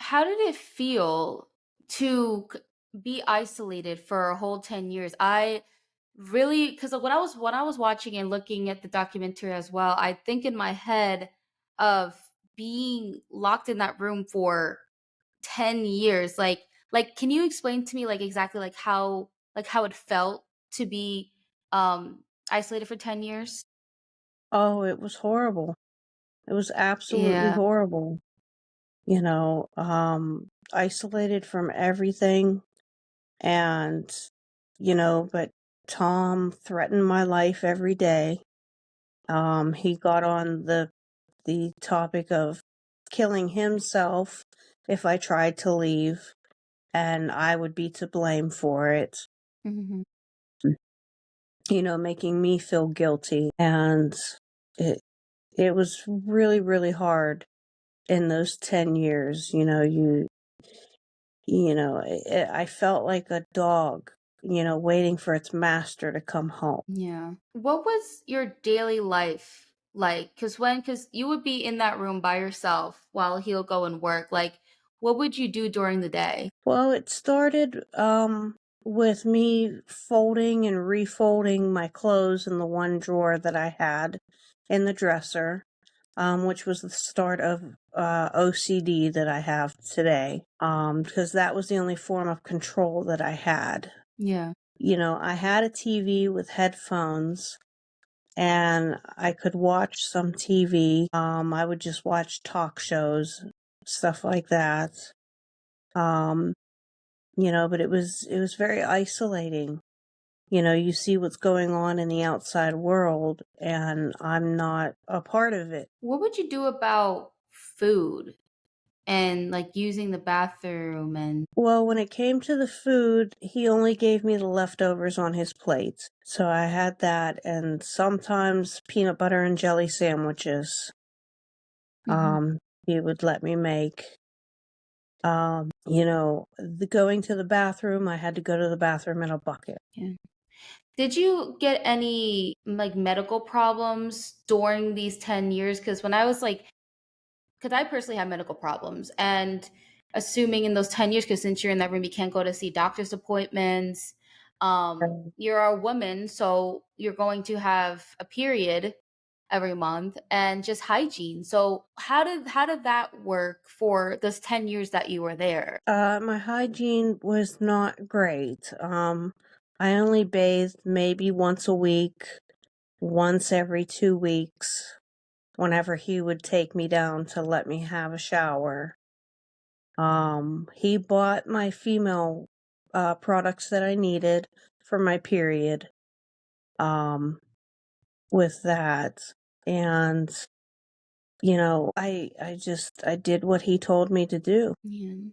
how did it feel to be isolated for a whole 10 years? I really, because when I was watching and looking at the documentary as well, I think in my head of being locked in that room for 10 years. Like can you explain to me like exactly like how it felt to be isolated for 10 years? Oh, it was horrible. It was absolutely Yeah. horrible. Isolated from everything. And, but Tom threatened my life every day. He got on the topic of killing himself if I tried to leave, and I would be to blame for it, Mhm. making me feel guilty. And it it was really, really hard in those 10 years. I felt like a dog, waiting for its master to come home. Yeah. What was your daily life like? Cuz you would be in that room by yourself while he'll go and work. Like what would you do during the day? Well, it started with me folding and refolding my clothes in the one drawer that I had in the dresser, which was the start of OCD that I have today, because that was the only form of control that I had. Yeah. I had a TV with headphones and I could watch some TV. I would just watch talk shows, stuff like that. Um, but it was very isolating. You see what's going on in the outside world, and I'm not a part of it. What would you do about food and like using the bathroom and Well, when it came to the food, he only gave me the leftovers on his plate. So I had that and sometimes peanut butter and jelly sandwiches. Mhm. Um, he would let me make. The going to the bathroom, I had to go to the bathroom in a bucket. Yeah. Did you get any, like, medical problems during these 10 years? Because when I was, like, because I personally have medical problems, and assuming in those 10 years, because since you're in that room, you can't go to see doctor's appointments, you're a woman, so you're going to have a period every month and just hygiene. So how did that work for those 10 years that you were there? My hygiene was not great. I only bathed maybe once a week, once every 2 weeks, whenever he would take me down to let me have a shower. He bought my female products that I needed for my period. Um, with that, and I did what he told me to do. Yeah.